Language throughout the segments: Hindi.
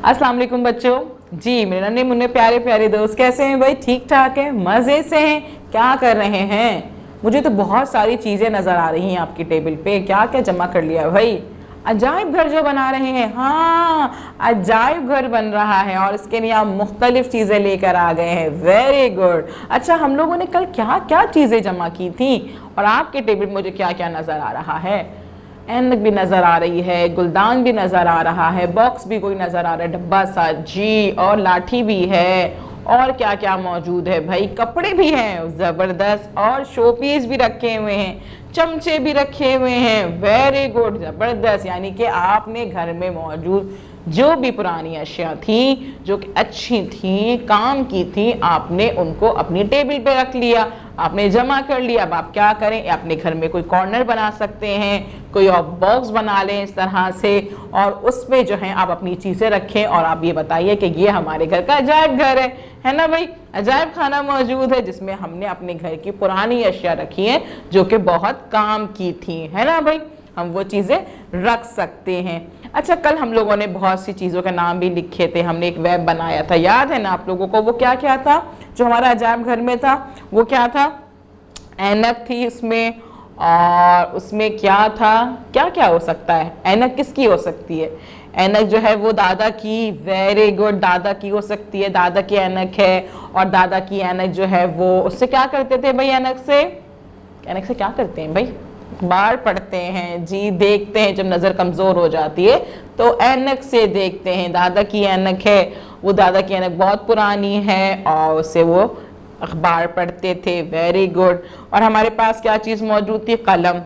अस्सलाम वालेकुम बच्चों। जी मेरे नन्हे मुन्ने प्यारे प्यारे दोस्त कैसे हैं भाई? ठीक ठाक है, मज़े से हैं? क्या कर रहे हैं? मुझे तो बहुत सारी चीज़ें नज़र आ रही हैं आपकी टेबल पे। क्या क्या जमा कर लिया भाई? अजायब घर जो बना रहे हैं। हाँ, अजायब घर बन रहा है और इसके लिए आप मुख्तलिफ चीज़ें लेकर आ गए हैं। Very good. अच्छा, हम लोगों ने कल क्या क्या चीज़ें जमा की थी और आपके टेबल में मुझे क्या क्या नज़र आ रहा है? ऐनक भी नज़र आ रही है, गुलदान भी नज़र आ रहा है, बॉक्स भी कोई नज़र आ रहा है, डब्बा सा जी, और लाठी भी है। और क्या क्या मौजूद है भाई? कपड़े भी हैं ज़बरदस्त, और शोपीस भी रखे हुए हैं, चमचे भी रखे हुए हैं। वेरी गुड, ज़बरदस्त। यानी कि आपने घर में मौजूद जो भी पुरानी अशिया थी, जो कि अच्छी थी, काम की थी, आपने उनको अपनी टेबल पे रख लिया, आपने जमा कर लिया। अब आप क्या करें? अपने घर में कोई कॉर्नर बना सकते हैं, कोई और बॉक्स बना लें इस तरह से, और उसमें जो है आप अपनी चीज़ें रखें और आप ये बताइए कि ये हमारे घर का अजायब घर है ना भाई? अजायब खाना मौजूद है जिसमें हमने अपने घर की पुरानी अशिया रखी है जो कि बहुत काम की थी, है ना भाई? हम वो चीज़ें रख सकते हैं। अच्छा, कल हम लोगों ने बहुत सी चीज़ों के नाम भी लिखे थे, हमने एक वेब बनाया था, याद है ना आप लोगों को? वो क्या क्या था जो हमारा अजायब घर में था? वो क्या था? ऐनक थी उसमें, और उसमें क्या था? क्या क्या हो सकता है? ऐनक किसकी हो सकती है? ऐनक जो है वो दादा की। वेरी गुड, दादा की हो सकती है, दादा की ऐनक है। और दादा की ऐनक जो है वो, उससे क्या करते थे भाई? ऐनक से क्या करते हैं भाई? अखबार पढ़ते हैं जी, देखते हैं जब नज़र कमज़ोर हो जाती है तो ऐनक से देखते हैं। दादा की ऐनक है, वो दादा की ऐनक बहुत पुरानी है और उससे वो अखबार पढ़ते थे। Very good. और हमारे पास क्या चीज़ मौजूद थी? कलम।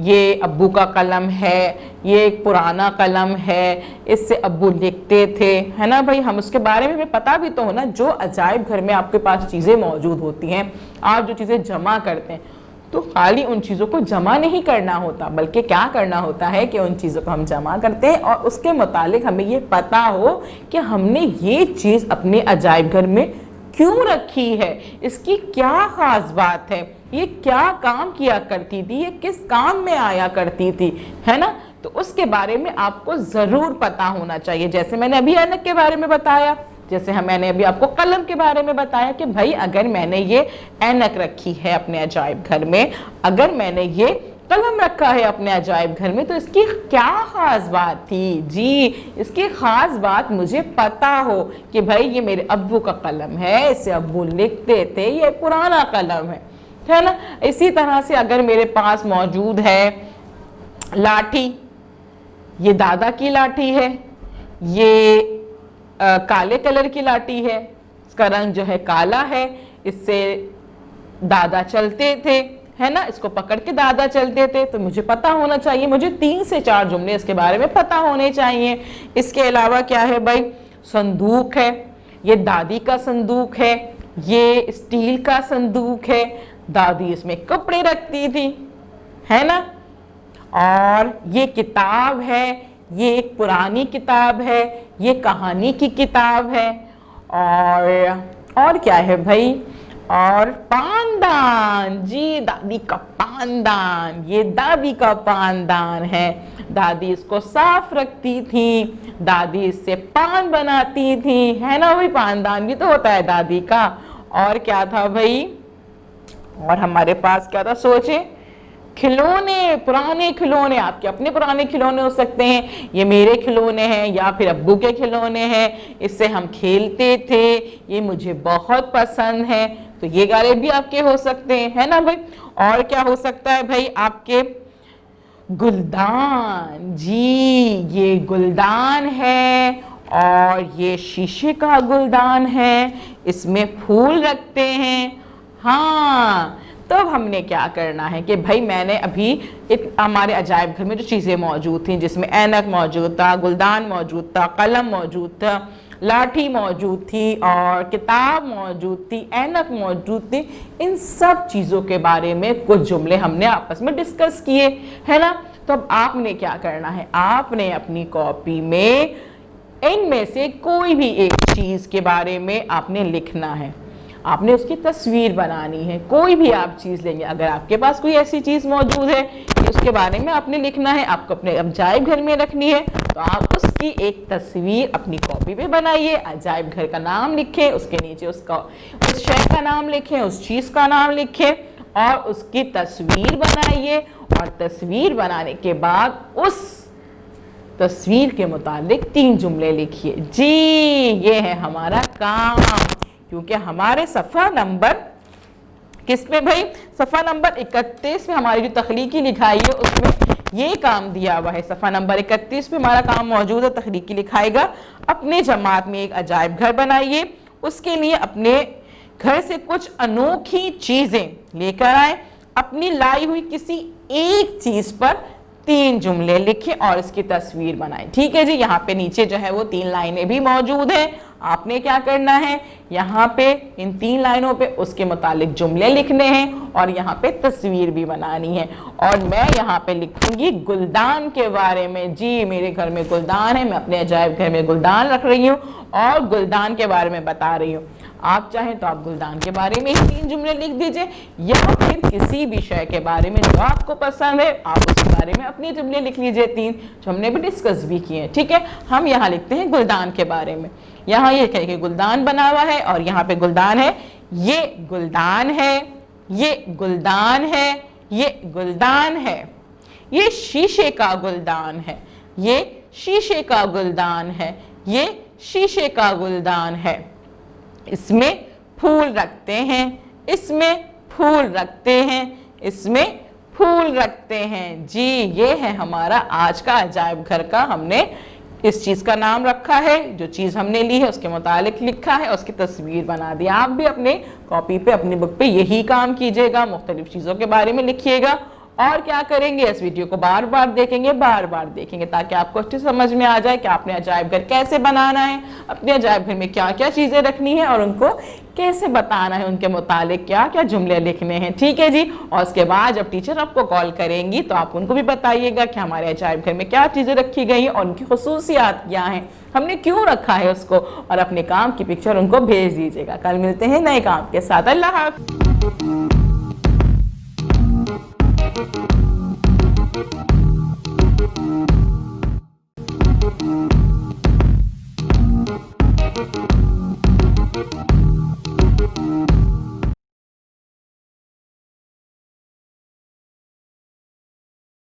ये अब्बू का कलम है, ये एक पुराना कलम है, इससे अब्बू लिखते थे, है ना भाई? हम उसके बारे में हमें पता भी तो हो ना। जो अजायब घर में आपके पास चीज़ें मौजूद होती हैं, आप जो चीज़ें जमा करते हैं, तो खाली उन चीज़ों को जमा नहीं करना होता, बल्कि क्या करना होता है कि उन चीज़ों को हम जमा करते हैं और उसके मुतालिक हमें ये पता हो कि हमने ये चीज़ अपने अजायब घर में क्यों रखी है, इसकी क्या ख़ास बात है, ये क्या काम किया करती थी, ये किस काम में आया करती थी, है ना? तो उसके बारे में आपको ज़रूर पता होना चाहिए। जैसे मैंने अभी ऐनक के बारे में बताया, जैसे मैंने अभी आपको कलम के बारे में बताया कि भाई अगर मैंने ये ऐनक रखी है अपने अजायब घर में, अगर मैंने ये कलम रखा है अपने अजायब घर में, तो इसकी क्या ख़ास बात थी जी? इसकी ख़ास बात मुझे पता हो कि भाई ये मेरे अब्बू का कलम है, इसे अब्बू लिखते थे, ये पुराना कलम है ना? इसी तरह से अगर मेरे पास मौजूद है लाठी, ये दादा की लाठी है, ये काले कलर की लाठी है, इसका रंग जो है काला है, इससे दादा चलते थे, है ना? इसको पकड़ के दादा चलते थे। तो मुझे पता होना चाहिए, मुझे 3 से 4 जुमले इसके बारे में पता होने चाहिए। इसके अलावा क्या है भाई? संदूक है, ये दादी का संदूक है, ये स्टील का संदूक है, दादी इसमें कपड़े रखती थी, है ना? और ये किताब है, ये एक पुरानी किताब है, ये कहानी की किताब है। और क्या है भाई? और पानदान जी, दादी का पानदान, ये दादी का पानदान है। दादी इसको साफ रखती थी, दादी इससे पान बनाती थी, है ना भाई? पानदान भी तो होता है दादी का। और क्या था भाई? और हमारे पास क्या था? सोचे, खिलौने, पुराने खिलौने। आपके अपने पुराने खिलौने हो सकते हैं, ये मेरे खिलौने हैं या फिर अब्बू के खिलौने हैं, इससे हम खेलते थे, ये मुझे बहुत पसंद है। तो ये गाने भी आपके हो सकते हैं, है ना भाई? और क्या हो सकता है भाई? आपके गुलदान जी, ये गुलदान है और ये शीशे का गुलदान है, इसमें फूल रखते हैं। हाँ, तब हमने क्या करना है कि भाई मैंने अभी हमारे अजायब घर में जो चीज़ें मौजूद थी, जिसमें ऐनक मौजूद था, गुलदान मौजूद था, कलम मौजूद था, लाठी मौजूद थी और किताब मौजूद थी, ऐनक मौजूद थी, इन सब चीज़ों के बारे में कुछ जुमले हमने आपस में डिस्कस किए, है ना? तो अब आपने क्या करना है? आपने अपनी कॉपी में इनमें से कोई भी एक चीज़ के बारे में आपने लिखना है। आपने उसकी तस्वीर बनानी है। कोई भी आप चीज़ लेंगे, अगर आपके पास कोई ऐसी चीज़ मौजूद है कि उसके बारे में आपने लिखना है, आपको अपने अजायब घर में रखनी है, तो आप उसकी एक तस्वीर अपनी कॉपी पे बनाइए, अजायब घर का नाम लिखें, उसके नीचे उसका उस शय का नाम लिखें, उस चीज़ का नाम लिखें और उसकी तस्वीर बनाइए। और तस्वीर बनाने के बाद उस तस्वीर के मुतालिक 3 जुमले लिखिए। जी ये है हमारा काम, क्योंकि हमारे सफ़ा नंबर किस पे भाई, सफ़ा नंबर 31 में हमारी जो तख्लीकी लिखाई है उसमें ये काम दिया हुआ है। सफ़ा नंबर 31 पे हमारा काम मौजूद है, तख्लीकी लिखाएगा। अपने जमात में एक अजायब घर बनाइए, उसके लिए अपने घर से कुछ अनोखी चीज़ें लेकर आए, अपनी लाई हुई किसी एक चीज़ पर 3 जुमले लिखें और इसकी तस्वीर बनाएं। ठीक है जी, यहाँ पे नीचे जो है वो 3 लाइनें भी मौजूद हैं। आपने क्या करना है, यहाँ पे इन 3 लाइनों पे उसके मुतालिक जुमले लिखने हैं और यहाँ पे तस्वीर भी बनानी है। और मैं यहाँ पे लिखूंगी गुलदान के बारे में। जी मेरे घर में गुलदान है, मैं अपने अजायब घर में गुलदान रख रही हूँ और गुलदान के बारे में बता रही हूँ। आप चाहें तो आप गुलदान के बारे में ही 3 जुमले लिख दीजिए, या फिर किसी भी शय के बारे में जो आपको पसंद है आप उसके बारे में अपने जुमले लिख लीजिए 3, जो हमने भी डिस्कस भी किए हैं। ठीक है, हम यहाँ लिखते हैं गुलदान के बारे में। यहाँ ये कह के गुलदान बना हुआ है और यहाँ पे गुलदान है, ये गुलदान है, ये गुलदान है, ये गुलदान है, ये शीशे का गुलदान है, ये शीशे का गुलदान है, ये शीशे का गुलदान है। इसमें फूल रखते हैं, इसमें फूल रखते हैं, इसमें फूल रखते हैं। जी ये है हमारा आज का अजायब घर का, हमने इस चीज़ का नाम रखा है, जो चीज़ हमने ली है उसके मुतालिक लिखा है, उसकी तस्वीर बना दी। आप भी अपने कॉपी पे, अपनी बुक पे यही काम कीजिएगा, मुख्तलिफ चीज़ों के बारे में लिखिएगा। और क्या करेंगे, इस वीडियो को बार बार देखेंगे, बार बार देखेंगे, ताकि आपको अच्छी समझ में आ जाए कि आपने अजायब घर कैसे बनाना है, अपने अजायब घर में क्या क्या चीज़ें रखनी है और उनको कैसे बताना है, उनके मुतालिक क्या क्या जुमले लिखने हैं। ठीक है जी, और उसके बाद जब टीचर आपको कॉल करेंगी तो आप उनको भी बताइएगा कि हमारे अजायब घर में क्या चीज़ें रखी गई हैं और उनकी खुसूसियात क्या हैं, हमने क्यों रखा है उसको, और अपने काम की पिक्चर उनको भेज दीजिएगा। कल मिलते हैं नए काम के साथ। अल्लाह हाफ़िज़।